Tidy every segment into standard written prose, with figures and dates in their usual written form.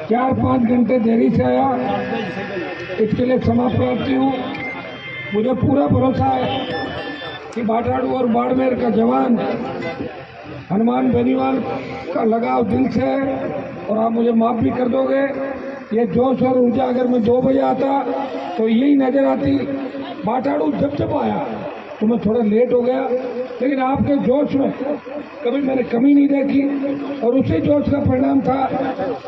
4-5 घंटे देरी से आया, इसके लिए क्षमा प्रार्थी हूँ। मुझे पूरा भरोसा है कि भाटाड़ू और बाड़मेर का जवान हनुमान बेनीवाल का लगाव दिल से है और आप मुझे माफ भी कर दोगे। ये जोश और ऊर्जा अगर मैं 2 बजे आता तो यही नजर आती। भाटाड़ू जब आया तो मैं थोड़ा लेट हो गया, लेकिन आपके जोश में कभी मैंने कमी नहीं देखी और उसी जोश का परिणाम था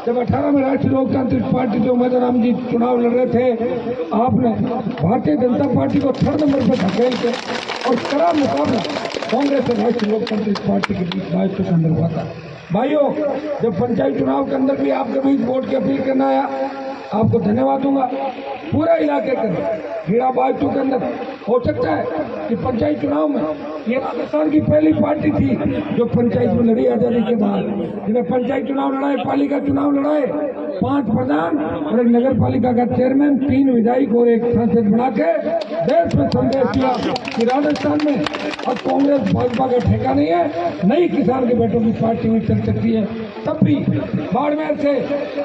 जब 18 में राष्ट्रीय लोकतांत्रिक पार्टी के उम्मीदवार जी चुनाव लड़ रहे थे, आपने भारतीय जनता पार्टी को 3rd नंबर पर धकेल के और कड़ा मुकाबला कांग्रेस और राष्ट्रीय लोकतांत्रिक पार्टी के बीच 22 के अंदर हुआ था। भाइयों, जब पंचायत चुनाव के अंदर भी आपके बीच वोट की अपील करना आया, आपको धन्यवाद दूंगा। पूरा इलाके के अंदर हीरा बाजू के अंदर हो सकता है कि पंचायत चुनाव में ये राजस्थान की पहली पार्टी थी जो पंचायत में लड़ी आजादी के बाद, जिन्हें पंचायत चुनाव लड़ाए, पालिका चुनाव लड़ाए, 5 प्रधान और एक नगर पालिका का चेयरमैन, 3 विधायक और एक सांसद बना के देश में संदेश दिया कि राजस्थान में अब कांग्रेस भाजपा का ठेका नहीं है, नई किसान के बेटों की पार्टी हुई चल सकती है। तब भी बाड़मेर से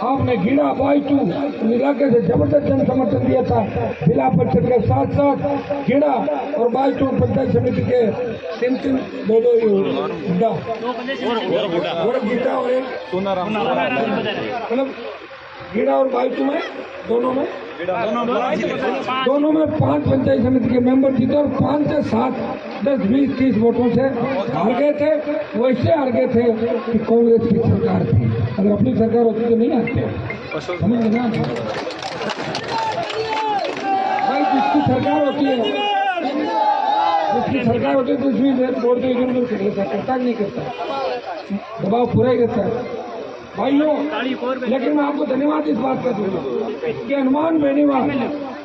आपने गीड़ा बाजू इलाके से जबरदस्त जन समर्थन दिया था। जिला परिषद के साथ साथ गीड़ा और बाजू पंचायत समिति के 3 दो गीता और एक मतलब गीड़ा और बाजू में दोनों में 5 पंचायत समिति के मेंबर जीते और 5 से 7, 10, 20, 30 वोटों से हार गए थे। वैसे हार गए थे कि कांग्रेस की सरकार थी, अगर अपनी सरकार होती तो नहीं आते। समझ लेना भाई, जिसकी सरकार होती है तो इसमें वोट तो इधर उधर कर लेता, करता नहीं करता, दबाव पूरा ही करता है। भाइयों, लेकिन मैं आपको धन्यवाद इस बात का दूंगा कि हनुमान बेनीवाल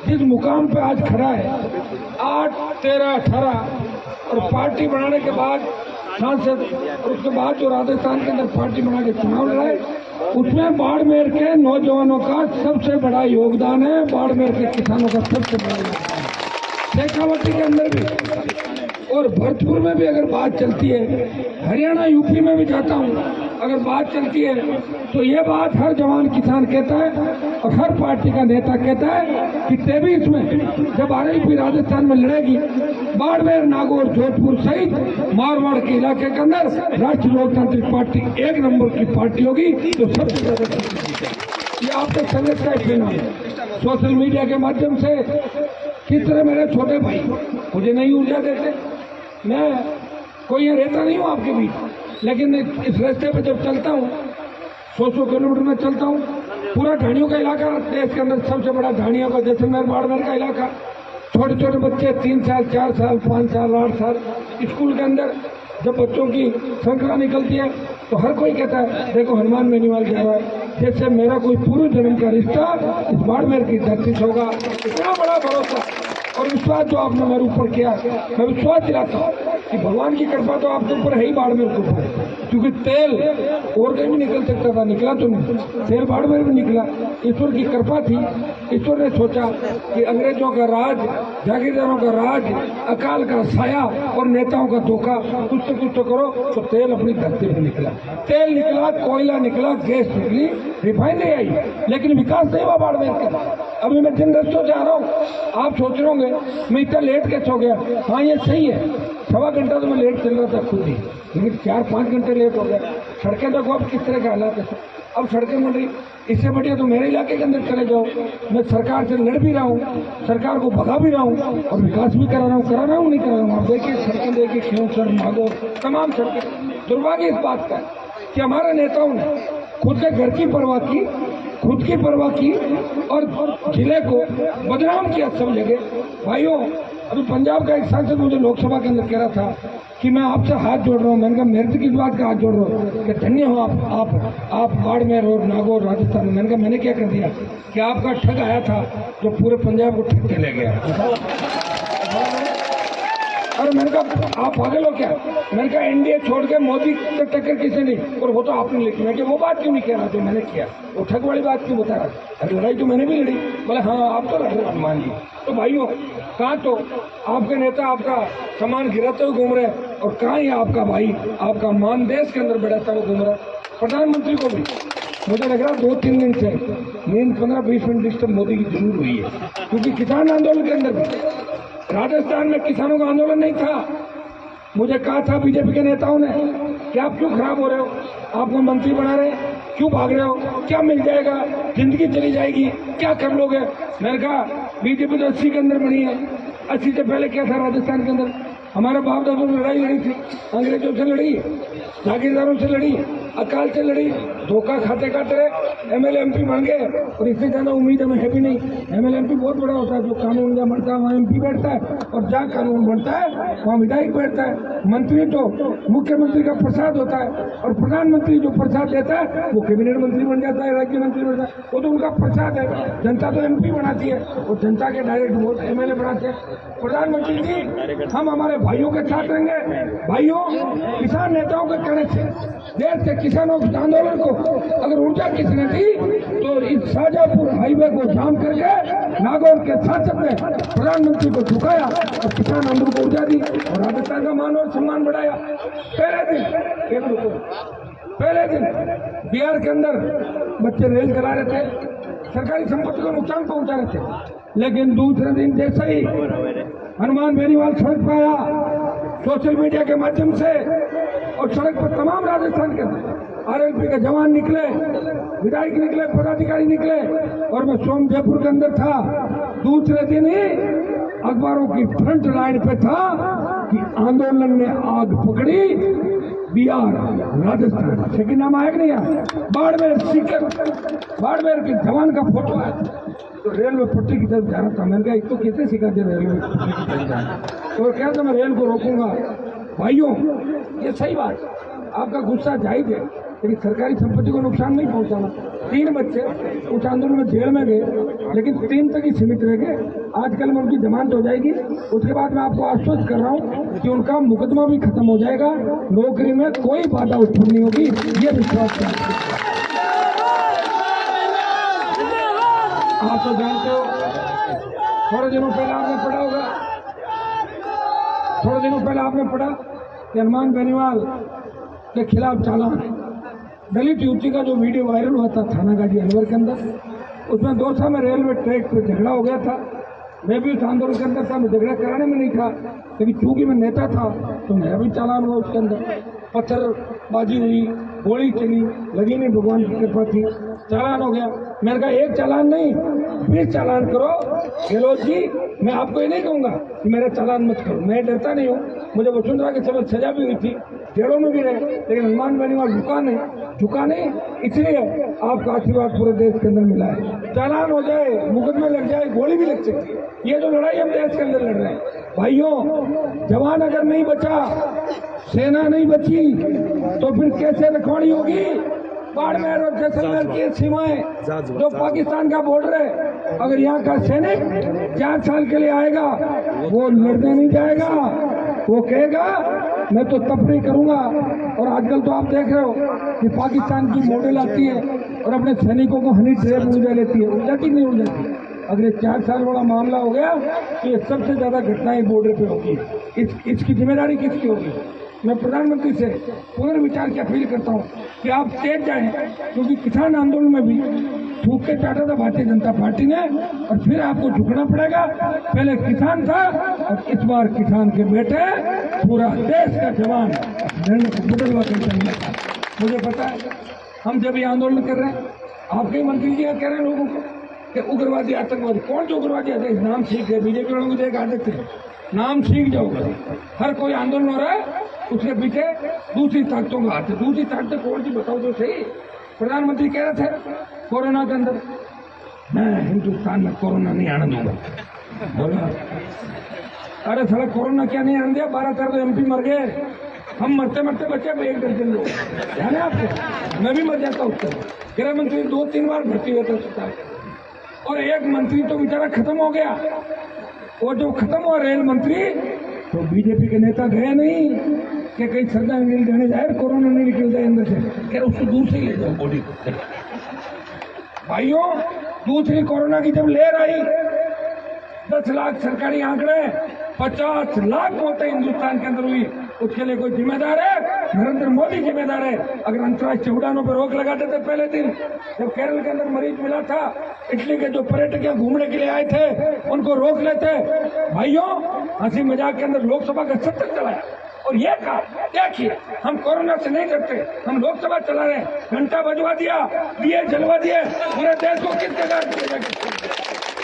जिस मुकाम पे आज खड़ा है, 8, 13, 18 और पार्टी बनाने के बाद सांसद और उसके बाद जो राजस्थान के अंदर पार्टी बना के चुनाव लड़ाए, उसमें बाड़मेर के नौजवानों का सबसे बड़ा योगदान है, बाड़मेर के किसानों का सबसे बड़ा योगदान है। शेखावटी के अंदर भी और भरतपुर में भी अगर बात चलती है, हरियाणा यूपी में भी जाता हूँ, अगर बात चलती है तो ये बात हर जवान किसान कहता है और हर पार्टी का नेता कहता है कि 23 में जब आरएलपी राजस्थान में लड़ेगी, बाड़मेर, नागौर, जोधपुर सहित मारवाड़ के इलाके के अंदर राष्ट्रीय लोकतांत्रिक पार्टी 1 नंबर की पार्टी होगी जो सबसे ज्यादा। ये आपके संगत का एक है। सोशल मीडिया के माध्यम से किस तरह मेरे छोटे भाई मुझे नई ऊर्जा देते, मैं कोई यहाँ रहता नहीं हूँ आपके बीच, लेकिन इस रास्ते पे जब चलता हूँ 100 किलोमीटर में चलता हूँ, पूरा ढाणियों का इलाका, देश के अंदर सबसे बड़ा ढाणियों का जैसलमेर बाड़मेर का इलाका, छोटे छोटे बच्चे 3 साल, 4 साल, 5 साल, 8 साल स्कूल के अंदर जब बच्चों की संख्या निकलती है तो हर कोई कहता है देखो हनुमान बेनीवाल जा रहा है, जैसे मेरा कोई पूर्व जन्म का रिश्ता इस बाड़मेर की धरती से होगा। इतना बड़ा भरोसा और विश्वास जो आपने मेरे ऊपर किया, मैं विश्वास दिलाता हूँ कि भगवान की कृपा तो आपके ऊपर है ही, बाड़मेर के ऊपर, क्योंकि तेल और कहीं भी निकल सकता था, निकला तो नहीं, तेल बाड़मेर में निकला। ईश्वर की कृपा थी, ईश्वर ने सोचा कि अंग्रेजों का राज, जागीरदारों का राज, अकाल का साया और नेताओं का धोखा, कुछ तो करो, तो तेल अपनी धरती पर निकला, तेल निकला, कोयला निकला, गैस निकली, रिफाइनरी आई, लेकिन विकास नहीं हुआ बाड़मेर का। अभी मैं जिन रस्तों से आ रहा हूँ, आप सोच रहे होंगे मैं इतना लेट कैसे हो गया। हाँ, ये सही है, 1.25 घंटा तो मैं लेट चल रहा था खुद ही, लेकिन 4-5 घंटे लेट हो गया। सड़कें देखो अब किस तरह के हालात है, अब सड़कें बन रही, इससे बढ़िया तो मेरे इलाके के अंदर चले जाओ। मैं सरकार से लड़ भी रहा हूँ, सरकार को भगा भी रहा हूँ और विकास भी करा रहा हूँ, नहीं करा रहा हूँ। आप देखिए सड़कें, देखिए खियोसर, नागौर, तमाम सड़कें। दुर्भाग्य इस बात का कि हमारे नेताओं ने खुद के घर की परवाह की, खुद की परवाह की और जिले को बदनाम किया सब जगह। भाइयों, अभी पंजाब का एक सांसद मुझे लोकसभा के अंदर कह रहा था कि मैं आपसे हाथ जोड़ रहा हूँ। मैंने कहा मेरे से किस बात का हाथ जोड़ रहा हूँ कि धन्य हो आप बाड़मेर और नागौर राजस्थान में। मैंने कहा मैंने क्या कर दिया कि आपका ठग आया था जो पूरे पंजाब को ठग के ले गया। और मैंने कहा आप पागल हो क्या? मैंने कहा एनडीए छोड़ के मोदी से टक्कर किसी नहीं, और वो तो आपने लिखी। मैं कि वो बात क्यों नहीं कह रहा जो मैंने किया, वो ठग वाली बात क्यों बता रहा? अरे लड़ाई तो मैंने भी लड़ी। बोले हाँ आप तो लड़ रहे, मान ली। तो भाइयों, कहाँ तो आपके नेता आपका सामान गिराते हुए घूम रहे हैं और कहाँ ही आपका भाई आपका मान देश के अंदर बढ़ाता हुआ घूम रहा है। प्रधानमंत्री को भी मुझे लग रहा 2-3 दिन से नींद 15-20 मिनट डिस्टर्ब मोदी की जरूर हुई है, क्योंकि किसान आंदोलन के अंदर भी राजस्थान में किसानों का आंदोलन नहीं था। मुझे कहा था बीजेपी के नेताओं ने कि आप क्यों खराब हो रहे हो, आपको मंत्री बना रहे हैं, क्यों भाग रहे हो, क्या मिल जाएगा, जिंदगी चली जाएगी, क्या कर लोगे। मैंने कहा बीजेपी तो 80 के अंदर बनी है, 80 से पहले क्या था राजस्थान के अंदर, हमारे बाप दादों ने लड़ाई लड़ी थी, अंग्रेजों से लड़ी, जागीरदारों से लड़ी, अकाल से लड़ी, धोखा खाते खाते रहे, एमएलए एमपी बन गए, और इससे ज्यादा उम्मीद हमें है भी नहीं। एमएलए एमपी बहुत बड़ा होता है, जो कानून जहाँ बनता है वहाँ एमपी बैठता है, और जहाँ कानून बनता है वहाँ विधायक बैठता है। मंत्री तो मुख्यमंत्री का प्रसाद होता है, और प्रधानमंत्री जो प्रसाद देता है वो कैबिनेट मंत्री बन जाता है, राज्य मंत्री बनता है, वो तो उनका प्रसाद है। जनता तो एमपी बनाती है, और जनता के डायरेक्ट वोट एमएलए बनाते हैं। प्रधानमंत्री जी, हम हमारे भाइयों के साथ रहेंगे। भाइयों, किसान नेताओं के कहने से देश के किसानों के आंदोलन को अगर ऊर्जा किसने दी तो इस शाहजहांपुर हाईवे को जाम करके नागौर के शासक ने प्रधानमंत्री को झुकाया और किसान आंदोलन को ऊर्जा दी और राजस्थान का मान और सम्मान बढ़ाया। पहले दिन बिहार के अंदर बच्चे रेल चला रहे थे, सरकारी संपत्ति को नुकसान पहुंचा रहे थे, लेकिन दूसरे दिन जैसे ही हनुमान बेनीवाल सड़क पर आया, सोशल मीडिया के माध्यम से, और सड़क पर तमाम राजस्थान के आरएलपी के जवान निकले, विधायक निकले, पदाधिकारी निकले, और मैं स्वयं जयपुर के अंदर था। दूसरे दिन ही अखबारों की फ्रंट लाइन पे था कि आंदोलन ने आग पकड़ी, बिहार राजस्थान से कि नाम आएगा नहीं यार, बाड़मेर सीकर, बाड़मेर के जवान का फोटो है, तो रेलवे पट्टी की तरफ जा रहा था। मैंने कहा तो कैसे सिखा दे रेलवे पट्टी की तरफ जाना, तो क्या था मैं रेल को रोकूंगा। भाइयों, ये सही बात, आपका गुस्सा जायज है, लेकिन सरकारी संपत्ति को नुकसान नहीं पहुंचाना। 3 बच्चे उस आंदोलन में जेल में गए, लेकिन 3 तक ही सीमित रह गए। आजकल में उनकी जमानत हो जाएगी, उसके बाद मैं आपको आश्वस्त कर रहा हूं कि उनका मुकदमा भी खत्म हो जाएगा, नौकरी में कोई बाधा उत्पन्न नहीं होगी, ये विश्वास है। आप तो जानते हो, थोड़े दिनों पहले आपने पढ़ा होगा, थोड़े दिनों पहले आपने पढ़ा कि हनुमान बेनीवाल के खिलाफ चालान, दलित युवती का जो वीडियो वायरल हुआ था थाना गाजी अलवर के अंदर, उसमें दौसा में रेलवे ट्रैक पे झगड़ा हो गया था। मैं भी उस आंदोलन के अंदर था, मैं झगड़ा कराने में नहीं था, लेकिन चूंकि मैं नेता था तो मेरा भी चालान हुआ उसके अंदर। पत्थरबाजी हुई, गोली चली, लगी नहीं, भगवान की कृपा थी, चालान हो गया। मैंने कहा एक चालान नहीं, 20 चालान करो। गहलोत जी, मैं आपको ये नहीं कहूंगा कि मेरा चालान मत करो, मैं डरता नहीं हूँ, मुझे वसुंधरा के समय सजा भी हुई थी, जेलों में भी रहे, लेकिन हनुमान बेनीवाल झुका नहीं, इसलिए आपका आशीर्वाद पूरे देश के अंदर मिला है। चालान हो जाए, मुकदमे लग जाए, गोली भी लग सकती है, ये जो लड़ाई हम देश के अंदर लड़ रहे हैं। भाइयों, जवान अगर नहीं बचा, सेना नहीं बची, तो फिर कैसे रखवाड़ी होगी। बाड़मेर और जैसलमेर की सीमाएं जो पाकिस्तान का बॉर्डर है, अगर यहाँ का सैनिक 4 साल के लिए आएगा, वो लड़ने नहीं जाएगा, वो कहेगा मैं तो तफरी करूंगा। और आजकल तो आप देख रहे हो कि पाकिस्तान की मॉडल आती है और अपने सैनिकों को हनी ट्रैप उलझा लेती है, उलझाती नहीं उलझाती। अगर ये 4 साल वाला मामला हो गया तो ये सबसे ज्यादा घटनाएं बॉर्डर पे होगी। इसकी जिम्मेदारी किसकी होगी। मैं प्रधानमंत्री से पुनर्विचार की अपील करता हूँ कि आप तेज जाएं, क्योंकि किसान आंदोलन में भी थूक के चाटा था भारतीय जनता पार्टी ने, और फिर आपको झुकना पड़ेगा। पहले किसान था और इस बार किसान के बेटे पूरा देश का जवान बदलवा कर चलेगा। मुझे पता है हम जब ये आंदोलन कर रहे हैं, आपके मंत्री जी कह रहे हैं लोगों को कि उग्रवादी आतंकवादी, कौन जो उग्रवादी आतंकवादी, नाम सीख गए, बीजेपी वालों को देख आदत है, नाम सीख जाओगे। हर कोई आंदोलन हो रहा है, उसके पीछे दूसरी ताकतों का हाथ है। दूसरी ताकतें कौन सी बताओ तो सही। प्रधानमंत्री कह रहे थे कोरोना के अंदर, मैं हिंदुस्तान में कोरोना नहीं आने दूंगा। बोला अरे साला कोरोना क्या नहीं आने दिया, 12-13 एमपी मर गए, हम मरते मरते बचे 1 दर्जन लोग, ध्यान है आपको, मैं भी मर जाता उससे। गृह मंत्री 2-3 बार भर्ती हुए थे अस्पताल, और एक मंत्री तो बेचारा खत्म हो गया। और जो खत्म हुआ रेल मंत्री, तो बीजेपी के नेता गए नहीं कि कहीं श्रद्धांजलि देने जाए, कोरोना नहीं निकल जाए अंदर से, क्या उसको दूर से ले जाओ बॉडी को। भाइयों, दूसरी कोरोना की जब लहर आई, 10 लाख सरकारी आंकड़े, 50 लाख मौतें हिंदुस्तान के अंदर हुई। उसके लिए कोई जिम्मेदार है? नरेंद्र मोदी जिम्मेदार है। अगर अंतर्राष्ट्रीय उड़ानों पर रोक लगाते थे पहले दिन, जब केरल के अंदर मरीज मिला था, इटली के जो पर्यटक यहाँ घूमने के लिए आए थे उनको रोक लेते। भाइयों, हंसी मजाक के अंदर लोकसभा का सत्र चलाया और ये कहा देखिए हम कोरोना से नहीं डरते, हम लोकसभा चला रहे हैं, घंटा बजवा दिया, दिए जलवा दिए, पूरे देश को किस जगह।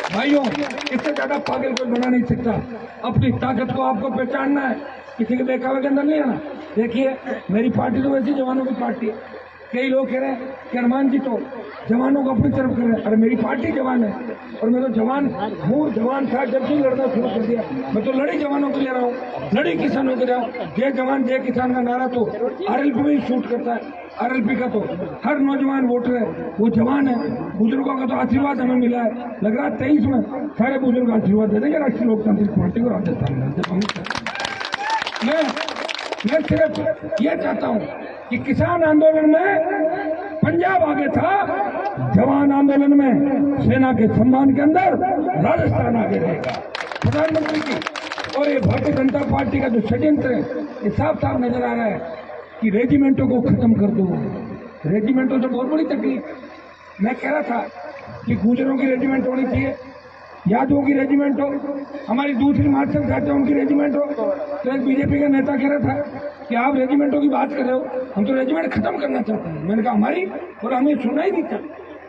भाइयों, इससे ज्यादा पागल कोई बना नहीं सकता। अपनी ताकत को आपको पहचानना है, किसी के देखावे के अंदर नहीं आना। देखिए, मेरी पार्टी तो वैसी जवानों की पार्टी है। कई लोग कह रहे हैं कि हनुमान जी तो जवानों को अपनी तरफ कर रहे हैं। अरे मेरी पार्टी जवान है और मैं तो जवान हूँ, जवान था जब से लड़ना शुरू कर दिया। मैं तो लड़ी जवानों के लिए रहा हूँ, लड़ी किसानों के लिए रहा हूँ। जय जवान जय किसान का नारा तो आरएलपी में ही शूट करता है। आरएलपी का तो हर नौजवान वोटर है, वो जवान है। बुजुर्गों का तो आशीर्वाद हमें मिला है। लग रहा है 23 में सारे बुजुर्ग आशीर्वाद दे देंगे राष्ट्रीय लोकतांत्रिक पार्टी को, राजस्थान में। मैं सिर्फ ये चाहता हूँ कि किसान आंदोलन में पंजाब आगे था, जवान आंदोलन में सेना के सम्मान के अंदर राजस्थान आगे रहेगा। प्रधानमंत्री की और ये भारतीय जनता पार्टी का जो षड्यंत्र है, ये साफ साफ नजर आ रहा है कि रेजिमेंटों को खत्म कर दो। रेजिमेंटों से बहुत बड़ी तकलीफ। मैं कह रहा था कि गुजरों की रेजिमेंट होनी चाहिए, यादवों की रेजिमेंट हो, हमारी दूसरी मार्शल जाते उनकी रेजिमेंट हो। तो एक बीजेपी का नेता कह रहा था कि आप रेजिमेंटों की बात कर रहे हो, हम तो रेजिमेंट खत्म करना चाहते हैं। मैंने कहा हमारी, और हमें सुना ही नहीं था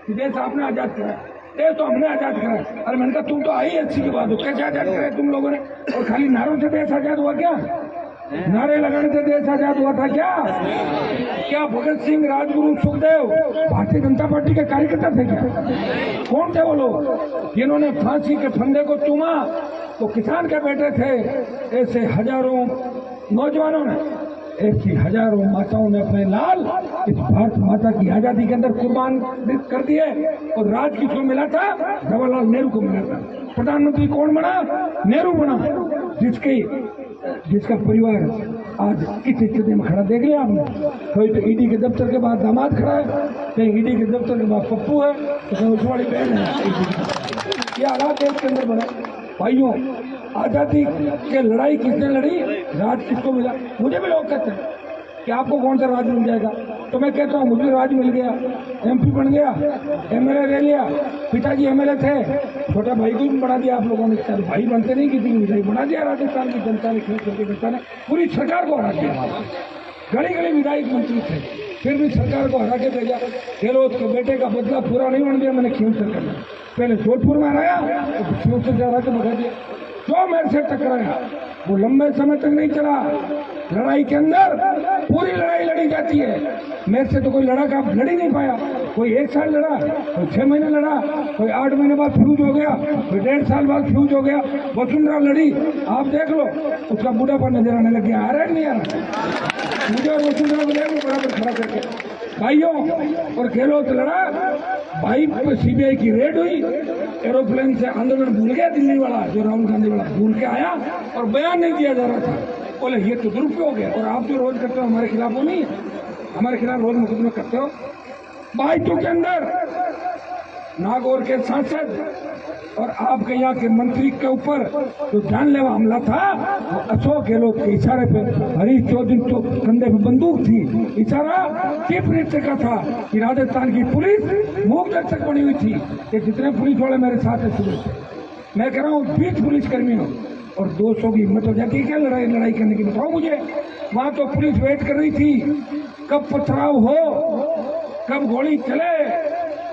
कि देश आपने आजाद कराया, देश तो हमने आजाद कराया। अरे मैंने कहा तुम तो IAC की बात हो, कैसे आजाद कराया तुम लोगों ने? और खाली नारों से देश आजाद हुआ क्या? नारे लगाने से देश आजाद हुआ था क्या? क्या भगत सिंह, राजगुरु, सुखदेव भारतीय जनता पार्टी के कार्यकर्ता थे क्या? कौन थे वो लोग जिन्होंने फांसी के फंदे को चूमा? तो किसान के बेटे थे। ऐसे हजारों नौजवानों ने, ऐसी हजारों माताओं ने अपने लाल इस भारत माता की आजादी के अंदर कुर्बान कर दिए। और राज किसको मिला था? जवाहरलाल नेहरू को मिला था। प्रधानमंत्री कौन बना? नेहरू बना, जिसका परिवार आज किस स्थिति में खड़ा देख लिया आपने। कोई तो ईडी के दफ्तर के बाद दामाद खड़ा है, कहीं ईडी के दफ्तर के बाद पप्पू है, तो कहीं उस वाली बहन है। ये हालात देश के अंदर बने। भाइयों, आजादी की लड़ाई किसने लड़ी? राज किसको मिला? मुझे भी लोग कहते हैं कि आपको कौन सा राज मिल जाएगा, तो मैं कहता हूँ मुझे राज मिल गया, MP बन गया, MLA ले लिया। पिताजी MLA थे, छोटा भाई को भी बढ़ा दिया आप लोगों ने। भाई बनते नहीं, किसी को भाई बना दिया राजस्थान की जनता ने, जनता ने पूरी सरकार को हरा दिया। गली गली विधायक मंत्री थे, फिर भी सरकार को हरा के भेजा। गहलोत के बेटे का बदला पूरा नहीं होने दिया मैंने खींच कर। पहले जोधपुर में हराया, तो खींच से हरा के भगा दिया। जो मेरे से टकराया वो लंबे समय तक नहीं चला। लड़ाई के अंदर पूरी लड़ाई लड़ी जाती है। मेरे से तो कोई लड़ा लड़ ही नहीं पाया। कोई 1 साल लड़ा, कोई 6 महीने लड़ा, कोई 8 महीने बाद फ्यूज हो गया, कोई 1.5 साल बाद फ्यूज हो गया। वसुंधरा लड़ी, आप देख लो, उसका बूढ़ापा नजर आने लग गया। आ रहा है नहीं आ रहा? मुझे और वसुंधरा को देख लो बराबर खड़ा करके। भाइयों, और गहलोत लड़ा, भाई पे CBI की रेड हुई, एरोप्लेन से आंदोलन भूल गया दिल्ली वाला, जो राहुल गांधी वाला भूल के आया और बयान नहीं दिया जा रहा था। बोले ये तो दुरुपयोग है। और आप जो रोज करते हो हमारे खिलाफ, वो नहीं, हमारे खिलाफ रोज मुकदमे करते हो। बाइटू के अंदर नागौर के सांसद और आपके यहाँ के मंत्री के ऊपर जो जानलेवा हमला था, अशोक गहलोत के इशारे पे, हरीश चौधरी तो कंधे पे बंदूक थी, इशारा चीफ मिनिस्टर का था कि राजस्थान की पुलिस मूक दर्शक बनी हुई थी। ये जितने पुलिस वाले मेरे साथ है शुरू से, मैं कह रहा हूँ 20 पुलिसकर्मी हो और 200 की हिम्मत हो जाती है क्या लड़ाई करने की? बताओ मुझे। वहां तो पुलिस वेट कर रही थी कब पथराव हो, कब गोली चले,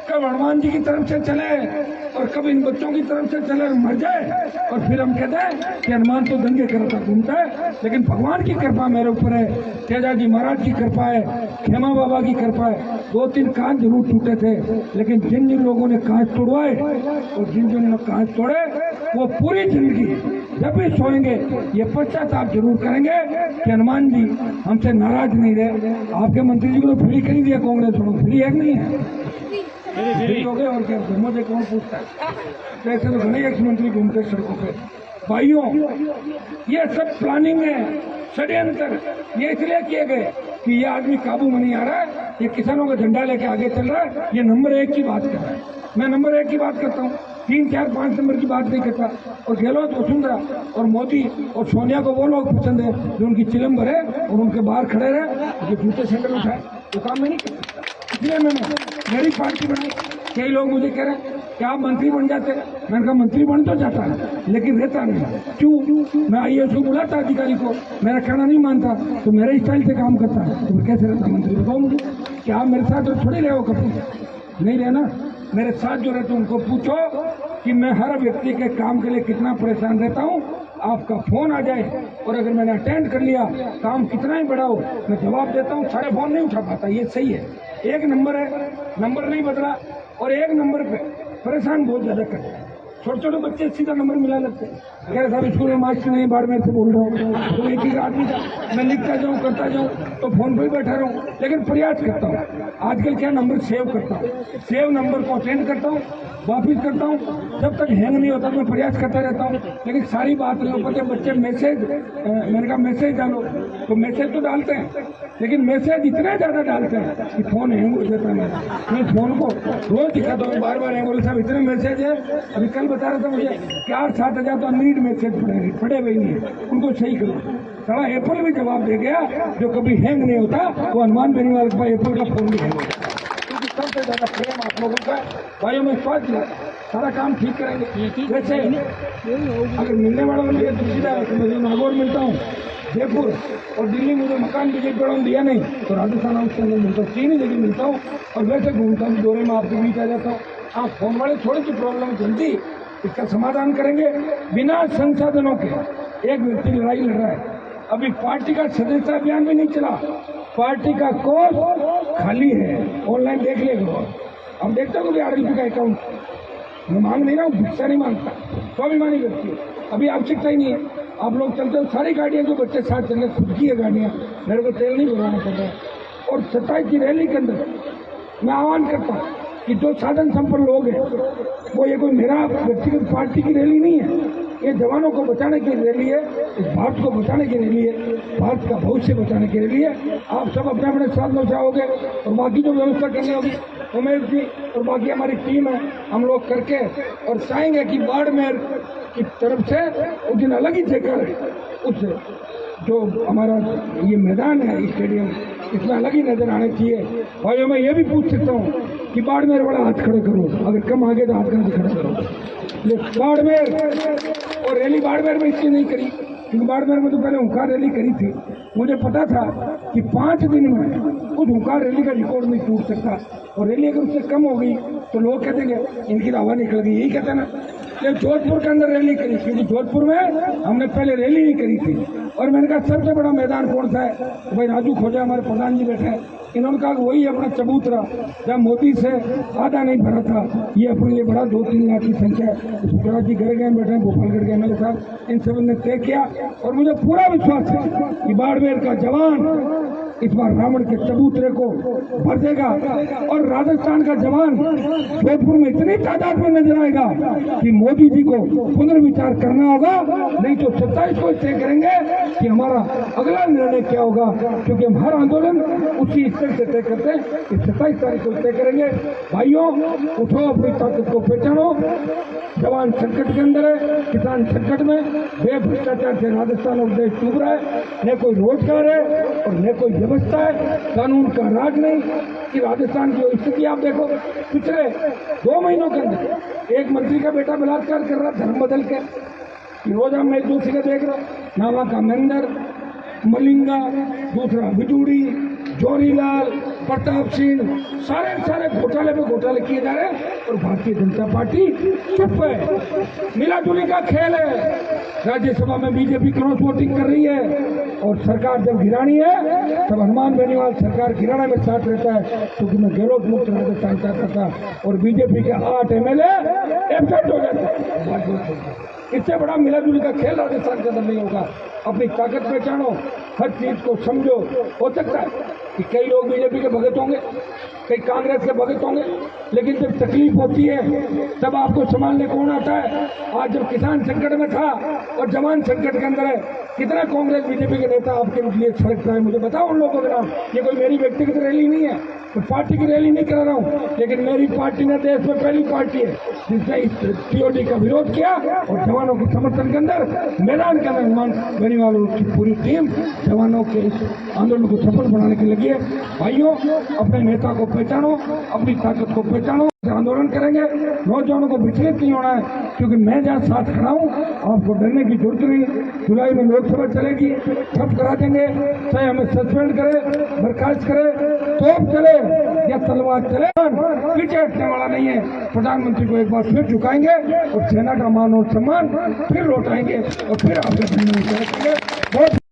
कब हनुमान जी की तरफ से चले और कब इन बच्चों की तरफ से चले, मर जाए। और फिर हम कहते हैं कि हनुमान तो दंगे करता घूमता है, लेकिन भगवान की कृपा मेरे ऊपर है, तेजाजी महाराज की कृपा है, खेमा बाबा की कृपा है। 2-3 कांच जरूर टूटे थे, लेकिन जिन जिन लोगों ने कांच तोड़वाए और जिन जिन लोग कांच तोड़े, वो पूरी जिंदगी जब भी सोएंगे ये पश्चाताप जरूर करेंगे कि हनुमान जी हमसे नाराज नहीं रहे। आपके मंत्री जी को तो फ्री कर दिया कांग्रेस वालों, फ्री है नहीं है? फ्री हो गए और क्या? मुझे कौन पूछता है? तो ऐसे तो घने एक्स मंत्री घूमते सड़कों पे। भाइयों, ये सब प्लानिंग है, षड्यंत्र। ये इसलिए किए गए कि ये आदमी काबू में नहीं आ रहा है, ये किसानों का झंडा लेके आगे चल रहा है, ये नंबर 1 की बात कर रहा है। मैं नंबर 1 की बात करता हूँ। 3, 4, 5 नंबर की बात नहीं करता। और गहलोत, वसुंधरा और मोदी और सोनिया को वो लोग पसंद है जो उनकी चिलम भरे और उनके बाहर खड़े रहे, जो जूते सैंडल उठाए, तो काम मैं नहीं कर सकता। इसलिए मैंने मेरी पार्टी बनाई। कई लोग मुझे कह रहे हैं कि आप मंत्री बन जाते। मैंने कहा मंत्री बन तो जाता है लेकिन रहता नहीं। क्यों? मैं IAS को बुलाता अधिकारी को, मेरा कहना नहीं मानता तो मेरे स्टाइल से काम करता है, तो मैं कैसे रहता मंत्री? बताओ मुझे कि आप मेरे साथ तो थोड़ी रहे हो, कभी नहीं रहना। मेरे साथ जो रहते उनको पूछो कि मैं हर व्यक्ति के काम के लिए कितना परेशान रहता हूँ। आपका फोन आ जाए और अगर मैंने अटेंड कर लिया, काम कितना ही बड़ा हो, मैं जवाब देता हूँ। सारे फोन नहीं उठा पाता, ये सही है। एक नंबर है, नंबर नहीं बदला और एक नंबर पे परेशान बहुत ज्यादा करते हैं। छोटे छोटे बच्चे सीधा नंबर मिला लगते हैं। कह रहे साहब स्कूल में मास्टर नहीं, बाड़मेर से बोल रहा हूँ। तो एक ही आदमी था, मैं लिखता जाऊँ करता जाऊँ तो फोन पर ही बैठा रहूँ, लेकिन प्रयास करता हूँ। आजकल क्या नंबर सेव करता हूँ, सेव नंबर को अटेंड करता हूँ, वापिस करता हूँ। जब तक हैंग नहीं होता तो मैं प्रयास करता रहता हूँ। लेकिन सारी बात नहीं हो पाती। बच्चे मैसेज, मैंने कहा मैसेज डालो, तो मैसेज तो डालते हैं लेकिन मैसेज इतने ज्यादा डालते हैं कि फोन हैंग हो जाता है मेरा। मैं फोन को रोज दिखाता हूँ, बार बार हैंग हो रहा है। इतने मैसेज है, अभी कल बता रहा था मुझे कि 8-7 हजार तो अनलिमिटेड मैसेज पड़े हुए नहीं है, उनको सही करो। सारा एप्पल भी जवाब दे गया, जो कभी हैंग नहीं होता वो हनुमान बेनीवाल के पास एप्पल का फोन भी हैंग होता है। क्योंकि सबसे ज्यादा प्रेम आप लोगों का। भाइयों में स्वास्थ्य है, सारा काम ठीक करेंगे। वैसे अगर मिलने वालों को मुझे दुविधा है तो मैं नागौर मिलता हूँ, जयपुर और दिल्ली। मुझे मकान बीजेपी वालों ने दिया नहीं तो राजस्थान उसके अंदर मिलता हूँ, 3 ही जगह मिलता हूँ। और वैसे घूमता हूँ, दौरे में आपके बीच आ जाता हूँ। आप फोन वाले थोड़ी सी प्रॉब्लम जल्दी इसका समाधान करेंगे। बिना संसाधनों के एक व्यक्ति लड़ाई लड़ रहा है। अभी पार्टी का सदस्यता अभियान भी नहीं चला, पार्टी का कोष खाली है, ऑनलाइन देख लेगा। अब देखते हो RLP का अकाउंट, मैं मांग नहीं रहा हूँ, भिक्षा नहीं मांगता, स्वाभिमानी व्यक्ति है, अभी आवश्यकता ही नहीं है। आप लोग चलते हो, सारी गाड़ियां जो बच्चे साथ चल रहे खुद की है गाड़ियां, मेरे को तेल नहीं भरवाना पड़ रहा है। और 27 की रैली के अंदर मैं आह्वान करता हूँ कि जो साधन संपन्न लोग हैं, वो ये कोई मेरा व्यक्तिगत पार्टी की रैली नहीं है, ये जवानों को बचाने की रैली है, इस भारत को बचाने की रैली है, भारत का भविष्य बचाने की रैली है। आप सब अपने अपने साथ में जाओगे और बाकी जो व्यवस्था करनी होगी उमेश जी और बाकी हमारी टीम है, हम लोग करके और चाहेंगे कि बाड़मेर की तरफ से उस दिन अलग ही जगह उस जो हमारा ये मैदान है स्टेडियम, इसमें अलग ही नजर आने चाहिए। भाइयों मैं ये भी पूछ सकता हूँ कि बाड़मेर वाला हाथ खड़े करो, अगर कम आगे तो हाथ खड़े करो। बाड़मेर और रैली बाड़मेर में इसलिए नहीं करी क्योंकि बाड़मेर में तो पहले हुंकार रैली करी थी। मुझे पता था कि 5 दिन में उस हुंकार रैली का रिकॉर्ड नहीं टूट सकता, और रैली अगर उससे कम हो गई तो लोग कहेंगे इनकी तो हवा निकल गई, यही कहते हैं ना। ये जोधपुर के अंदर रैली करी क्योंकि जोधपुर में हमने पहले रैली नहीं करी थी। और मैंने कहा सबसे बड़ा मैदान कौन सा है, तो भाई राजू खोजा हमारे प्रधान जी बैठे हैं, इन्होंने कहा वही अपना चबूतरा, जब मोदी से आधा नहीं भरा था, ये अपने लिए बड़ा 2-3 लाख की संख्या है। सुखराज जी घर गए बैठे हैं, भोपालगढ़ के MLA साहब, इन सब ने तय किया। और मुझे पूरा विश्वास है कि बाड़मेर का जवान इस बार रावण के चबूतरे को भर देगा, और राजस्थान का जवान जोधपुर में इतनी तादाद में नजर आएगा कि मोदी जी को पुनर्विचार करना होगा। नहीं तो 27 को तय करेंगे कि हमारा अगला निर्णय क्या होगा, क्योंकि हम हर आंदोलन उसी स्तर से तय करते हैं कि 27 तारीख को तय करेंगे। भाइयों उठो, अपनी ताकत को पहचानो। जवान संकट के अंदर है, किसान संकट में, वे भ्रष्टाचार से राजस्थान और देश डूब रहा है, न कोई रोजगार है और न कोई व्यवस्था है, कानून का राज नहीं। कि राजस्थान की स्थिति आप देखो, पिछले 2 महीनों के अंदर एक मंत्री का बेटा बलात्कार कर रहा, धर्म बदल के। रोज हम एक दूसरे को देख रहे, नावा का मेंदर, मलिंगा, दूसरा बिजूड़ी, जोरीलाल, प्रताप सिंह, सारे घोटाले पे घोटाले किए जा रहे हैं, और भारतीय जनता पार्टी चुप है। मिला जुली का खेल है। राज्यसभा में बीजेपी क्रॉस वोटिंग कर रही है, और सरकार जब गिरानी है तब हनुमान बेनीवाल सरकार गिराने में साथ रहता है, क्योंकि मैं गहलोत मुक्त राजस्थान चाहता था, और बीजेपी के 8 MLA एबसेंट हो जाते हैं। इससे बड़ा मिला जुली का खेल राजस्थान के अंदर नहीं होगा। अपनी ताकत पहचानो, हर चीज को समझो। हो सकता है कि कई लोग बीजेपी के भगत होंगे, कई कांग्रेस के भगत होंगे, लेकिन जब तकलीफ होती है तब आपको संभालने कौन आता है? आज जब किसान संकट में था और जवान संकट के अंदर है, कितना कांग्रेस बीजेपी के नेता आपके लिए सड़क है? मुझे बताओ उन लोगों के नाम। ये कोई मेरी व्यक्तिगत रैली नहीं है, मैं पार्टी की रैली नहीं करा रहा हूँ, लेकिन मेरी पार्टी ने देश में पहली पार्टी है जिसने इस टीओडी का विरोध किया और जवानों के समर्थन के अंदर मैदान के अंदर बेनीवाल की पूरी टीम जवानों के इस आंदोलन को सफल बनाने के लगी है। भाइयों, अपने नेता को पहचानो, अपनी ताकत को पहचानो, आंदोलन करेंगे। नौजवानों को विचलित नहीं होना है, क्योंकि मैं जहाँ साथ खड़ा हूँ आपको डरने की जरूरत नहीं। जुलाई में लोकसभा चलेगी, ठप करा देंगे, चाहे हमें सस्पेंड करे, बर्खास्त करे, तोप चले या तलवार चले, पीछे हटने वाला नहीं है। प्रधानमंत्री को एक बार फिर झुकाएंगे और सेना का मान और सम्मान फिर लौटाएंगे और फिर आपके बहुत